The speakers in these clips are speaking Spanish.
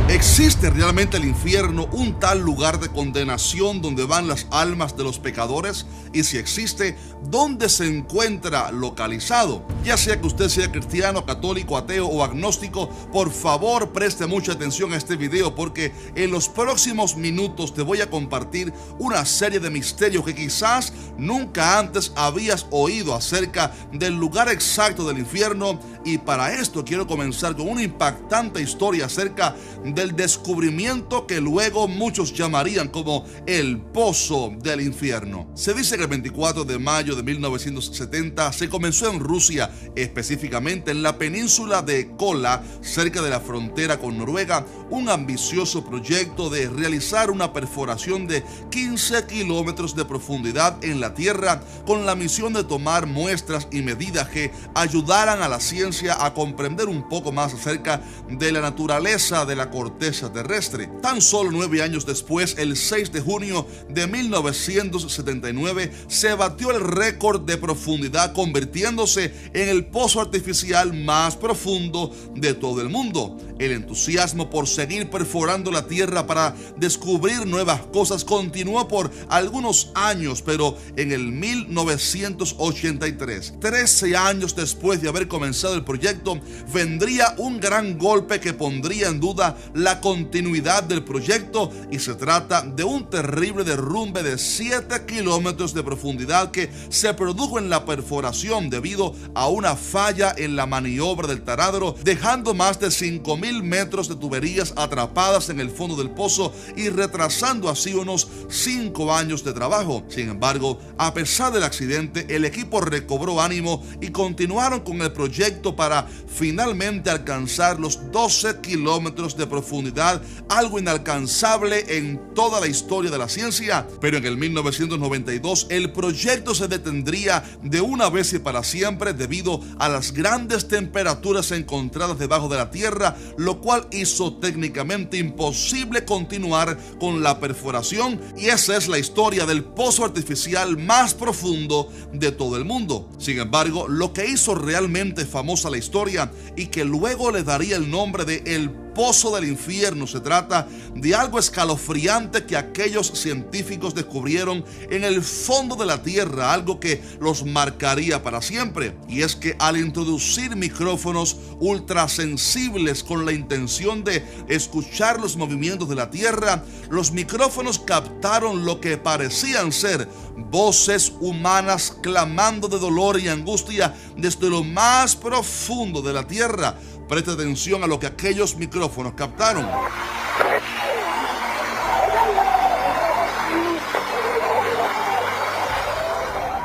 ¿Existe realmente el infierno, un tal lugar de condenación donde van las almas de los pecadores? Y si existe, ¿dónde se encuentra localizado? Ya sea que usted sea cristiano, católico, ateo o agnóstico, por favor preste mucha atención a este video, porque en los próximos minutos te voy a compartir una serie de misterios que quizás nunca antes habías oído acerca del lugar exacto del infierno. Y para esto quiero comenzar con una impactante historia acerca del descubrimiento que luego muchos llamarían como el pozo del infierno. Se dice que el 24 de mayo de 1970 se comenzó en Rusia, específicamente en la península de Kola, cerca de la frontera con Noruega, un ambicioso proyecto de realizar una perforación de 15 kilómetros de profundidad en la tierra, con la misión de tomar muestras y medidas que ayudaran a la ciencia a comprender un poco más acerca de la naturaleza de la corteza terrestre. Tan solo 9 años después, el 6 de junio de 1979, se batió el récord de profundidad, convirtiéndose en el pozo artificial más profundo de todo el mundo. El entusiasmo por seguir perforando la tierra para descubrir nuevas cosas continuó por algunos años, pero en el 1983, 13 años después de haber comenzado el proyecto, vendría un gran golpe que pondría en duda la continuidad del proyecto, y se trata de un terrible derrumbe de 7 kilómetros de profundidad que se produjo en la perforación debido a una falla en la maniobra del taladro, dejando más de 5,000 metros de tuberías atrapadas en el fondo del pozo y retrasando así unos 5 años de trabajo. Sin embargo, a pesar del accidente, el equipo recobró ánimo y continuaron con el proyecto para finalmente alcanzar los 12 kilómetros de profundidad, algo inalcanzable en toda la historia de la ciencia. Pero en el 1992 el proyecto se detendría de una vez y para siempre debido a las grandes temperaturas encontradas debajo de la tierra, lo cual hizo técnicamente imposible continuar con la perforación, y esa es la historia del pozo artificial más profundo de todo el mundo. Sin embargo, lo que hizo realmente famosa la historia y que luego le daría el nombre de el pozo del infierno, se trata de algo escalofriante que aquellos científicos descubrieron en el fondo de la tierra, algo que los marcaría para siempre. Y es que al introducir micrófonos ultrasensibles con la intención de escuchar los movimientos de la tierra, los micrófonos captaron lo que parecían ser voces humanas clamando de dolor y angustia desde lo más profundo de la tierra. Preste atención a lo que aquellos micrófonos captaron.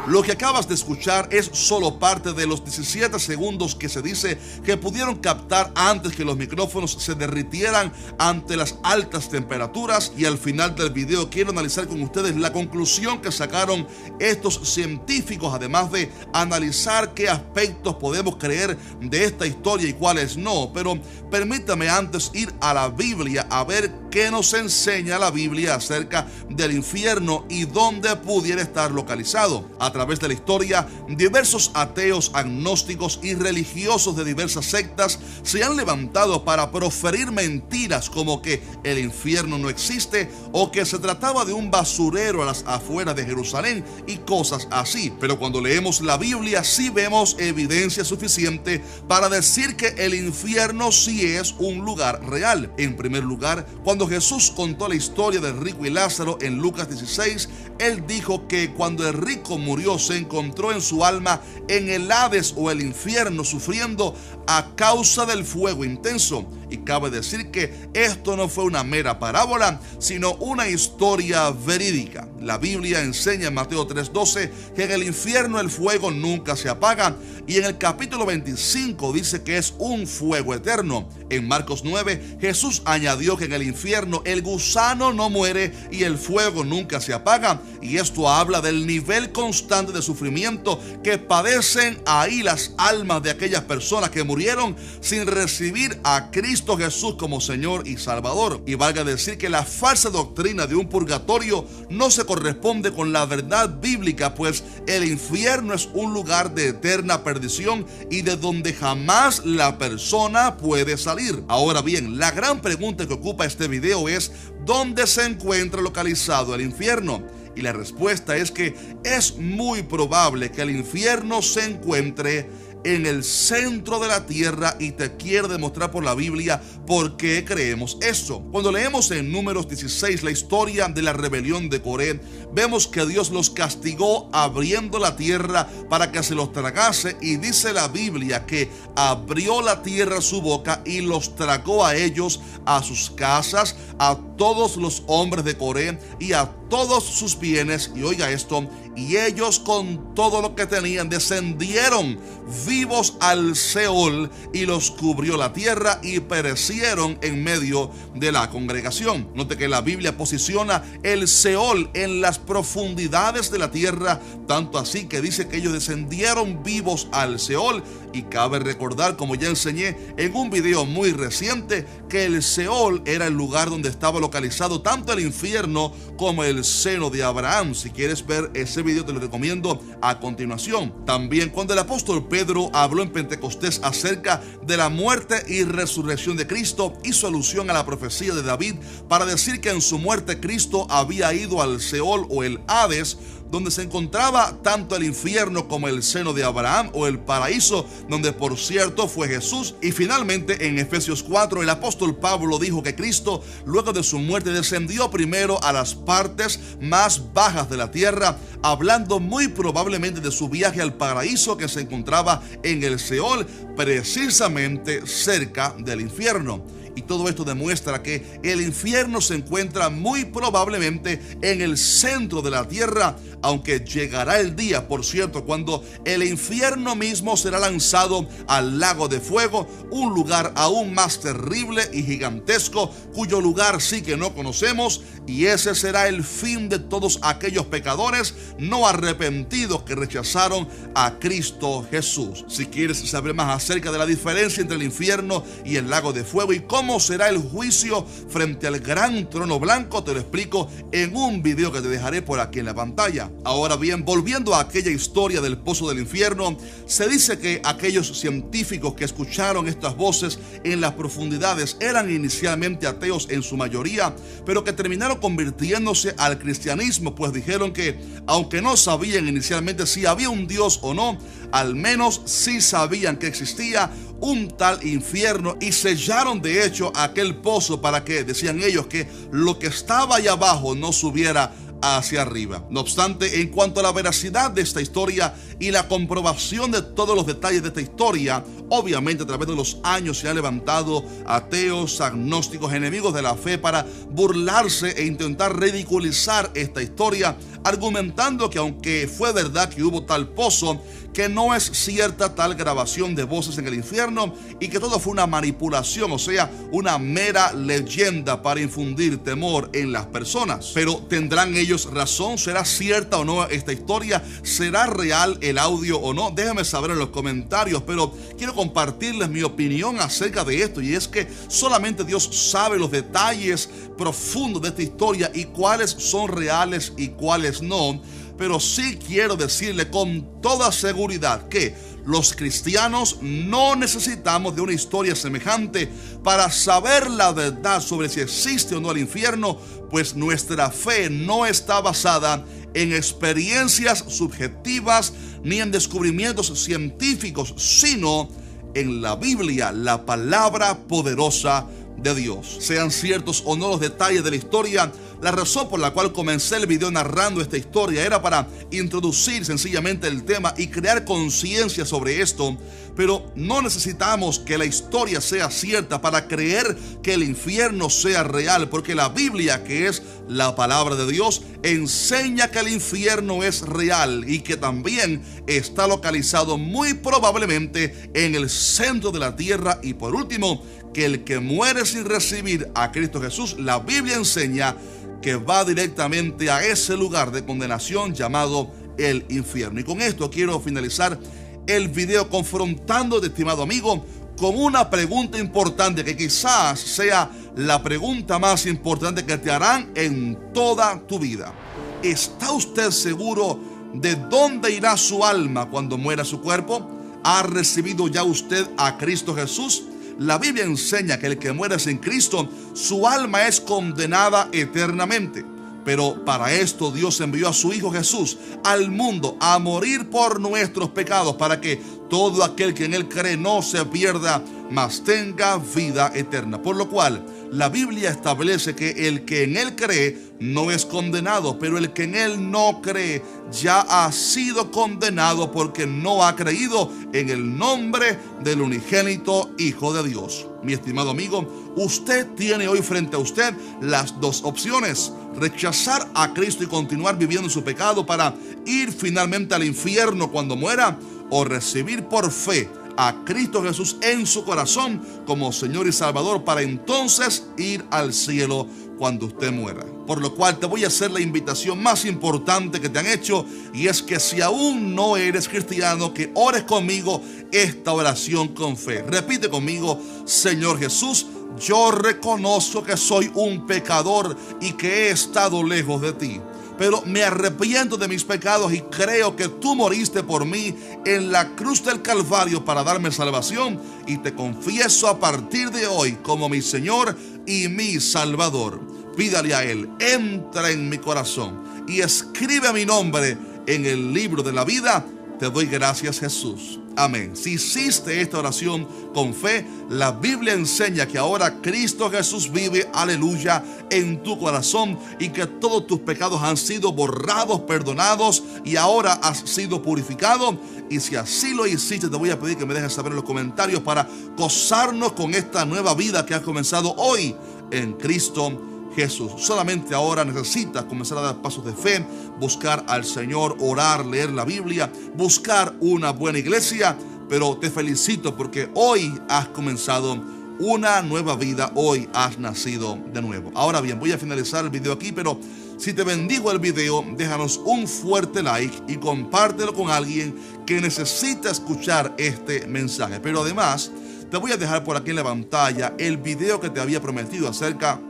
Lo que acabas de escuchar es solo parte de los 17 segundos que se dice que pudieron captar antes que los micrófonos se derritieran ante las altas temperaturas. Y al final del video quiero analizar con ustedes la conclusión que sacaron estos científicos, además de analizar qué aspectos podemos creer de esta historia y cuáles no. Pero permítame antes ir a la Biblia a ver qué nos enseña la Biblia acerca del infierno y dónde pudiera estar localizado. A través de la historia, diversos ateos, agnósticos y religiosos de diversas sectas se han levantado para proferir mentiras como que el infierno no existe o que se trataba de un basurero a las afueras de Jerusalén y cosas así. Pero cuando leemos la Biblia sí vemos evidencia suficiente para decir que el infierno sí es un lugar real. En primer lugar, cuando Jesús contó la historia del rico y Lázaro en Lucas 16, él dijo que cuando el rico murió se encontró en su alma en el Hades o el infierno, sufriendo a causa del fuego intenso. Y cabe decir que esto no fue una mera parábola, sino una historia verídica. La Biblia enseña en Mateo 3:12 que en el infierno el fuego nunca se apaga, y en el capítulo 25 dice que es un fuego eterno. En Marcos 9, Jesús añadió que en el infierno el gusano no muere y el fuego nunca se apaga, y esto habla del nivel constante de sufrimiento que padecen ahí las almas de aquellas personas que murieron sin recibir a Cristo Cristo Jesús como Señor y Salvador. Y valga decir que la falsa doctrina de un purgatorio no se corresponde con la verdad bíblica, pues el infierno es un lugar de eterna perdición y de donde jamás la persona puede salir. Ahora bien, la gran pregunta que ocupa este video es: ¿dónde se encuentra localizado el infierno? Y la respuesta es que es muy probable que el infierno se encuentre en el centro de la tierra, y te quiero demostrar por la Biblia por qué creemos eso. Cuando leemos en Números 16 la historia de la rebelión de Coré, vemos que Dios los castigó abriendo la tierra para que se los tragase, y dice la Biblia que abrió la tierra su boca y los tragó a ellos, a sus casas, a todos los hombres de Coré y a todos sus bienes. Y oiga esto: y ellos con todo lo que tenían descendieron vivos al Seol, y los cubrió la tierra y perecieron en medio de la congregación. Note que la Biblia posiciona el Seol en las profundidades de la tierra, tanto así que dice que ellos descendieron vivos al Seol. Y cabe recordar, como ya enseñé en un video muy reciente, que el Seol era el lugar donde estaba localizado tanto el infierno como el seno de Abraham. Si quieres ver ese video, te lo recomiendo a continuación. También cuando el apóstol Pedro habló en Pentecostés acerca de la muerte y resurrección de Cristo, hizo alusión a la profecía de David para decir que en su muerte Cristo había ido al Seol o el Hades, donde se encontraba tanto el infierno como el seno de Abraham o el paraíso, donde por cierto fue Jesús. Y finalmente en Efesios 4 el apóstol Pablo dijo que Cristo, luego de su muerte, descendió primero a las partes más bajas de la tierra, hablando muy probablemente de su viaje al paraíso que se encontraba en el Seol, precisamente cerca del infierno. Y todo esto demuestra que el infierno se encuentra muy probablemente en el centro de la tierra, aunque llegará el día, por cierto, cuando el infierno mismo será lanzado al lago de fuego, un lugar aún más terrible y gigantesco, cuyo lugar sí que no conocemos, y ese será el fin de todos aquellos pecadores no arrepentidos que rechazaron a Cristo Jesús. Si quieres saber más acerca de la diferencia entre el infierno y el lago de fuego y cómo será el juicio frente al gran trono blanco, te lo explico en un video que te dejaré por aquí en la pantalla. Ahora bien, volviendo a aquella historia del pozo del infierno, se dice que aquellos científicos que escucharon estas voces en las profundidades eran inicialmente ateos en su mayoría, pero que terminaron convirtiéndose al cristianismo, pues dijeron que aunque no sabían inicialmente si había un Dios o no, al menos sí sabían que existía un tal infierno, y sellaron de hecho aquel pozo para que, decían ellos, que lo que estaba allá abajo no subiera hacia arriba. No obstante, en cuanto a la veracidad de esta historia y la comprobación de todos los detalles de esta historia, obviamente a través de los años se han levantado ateos, agnósticos, enemigos de la fe para burlarse e intentar ridiculizar esta historia, argumentando que aunque fue verdad que hubo tal pozo, que no es cierta tal grabación de voces en el infierno y que todo fue una manipulación, o sea, una mera leyenda para infundir temor en las personas. Pero ¿tendrán ellos razón? ¿Será cierta o no esta historia? ¿Será real el audio o no? Déjame saber en los comentarios, pero quiero compartirles mi opinión acerca de esto, y es que solamente Dios sabe los detalles profundos de esta historia y cuáles son reales y cuáles no. Pero sí quiero decirle con toda seguridad que los cristianos no necesitamos de una historia semejante para saber la verdad sobre si existe o no el infierno, pues nuestra fe no está basada en experiencias subjetivas ni en descubrimientos científicos, sino en la Biblia, la palabra poderosa de Dios. Sean ciertos o no los detalles de la historia, la razón por la cual comencé el video narrando esta historia era para introducir sencillamente el tema y crear conciencia sobre esto. Pero no necesitamos que la historia sea cierta para creer que el infierno sea real, porque la Biblia, que es la palabra de Dios, enseña que el infierno es real y que también está localizado muy probablemente en el centro de la tierra. Y por último, que el que muere sin recibir a Cristo Jesús, la Biblia enseña que va directamente a ese lugar de condenación llamado el infierno. Y con esto quiero finalizar el video confrontándote, estimado amigo, con una pregunta importante que quizás sea la pregunta más importante que te harán en toda tu vida. ¿Está usted seguro de dónde irá su alma cuando muera su cuerpo? ¿Ha recibido ya usted a Cristo Jesús? La Biblia enseña que el que muere sin Cristo, su alma es condenada eternamente. Pero para esto Dios envió a su Hijo Jesús al mundo a morir por nuestros pecados, para que todo aquel que en Él cree no se pierda, mas tenga vida eterna. Por lo cual, la Biblia establece que el que en Él cree no es condenado, pero el que en Él no cree ya ha sido condenado porque no ha creído en el nombre del unigénito Hijo de Dios. Mi estimado amigo, usted tiene hoy frente a usted las dos opciones: rechazar a Cristo y continuar viviendo en su pecado para ir finalmente al infierno cuando muera, o recibir por fe a Cristo Jesús en su corazón como Señor y Salvador para entonces ir al cielo cuando usted muera. Por lo cual te voy a hacer la invitación más importante que te han hecho, y es que si aún no eres cristiano, que ores conmigo esta oración con fe. Repite conmigo: Señor Jesús, yo reconozco que soy un pecador y que he estado lejos de ti, pero me arrepiento de mis pecados y creo que tú moriste por mí en la cruz del Calvario para darme salvación, y te confieso a partir de hoy como mi Señor y mi Salvador. Pídale a Él: entra en mi corazón y escribe mi nombre en el libro de la vida. Te doy gracias, Jesús. Amén. Si hiciste esta oración con fe, la Biblia enseña que ahora Cristo Jesús vive, aleluya, en tu corazón, y que todos tus pecados han sido borrados, perdonados, y ahora has sido purificado. Y si así lo hiciste, te voy a pedir que me dejes saber en los comentarios para gozarnos con esta nueva vida que has comenzado hoy en Cristo Jesús. Solamente ahora necesitas comenzar a dar pasos de fe, buscar al Señor, orar, leer la Biblia, buscar una buena iglesia. Pero te felicito porque hoy has comenzado una nueva vida, hoy has nacido de nuevo. Ahora bien, voy a finalizar el video aquí, pero si te bendigo el video, déjanos un fuerte like y compártelo con alguien que necesita escuchar este mensaje. Pero además, te voy a dejar por aquí en la pantalla el video que te había prometido acerca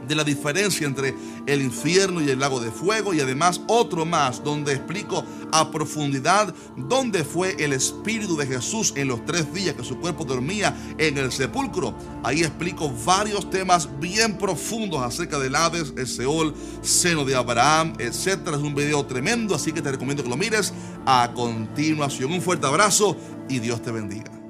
de la diferencia entre el infierno y el lago de fuego, y además otro más donde explico a profundidad dónde fue el Espíritu de Jesús en los 3 días que su cuerpo dormía en el sepulcro. Ahí explico varios temas bien profundos acerca del Hades, el Seol, seno de Abraham, etcétera. Es un video tremendo, así que te recomiendo que lo mires a continuación. Un fuerte abrazo y Dios te bendiga.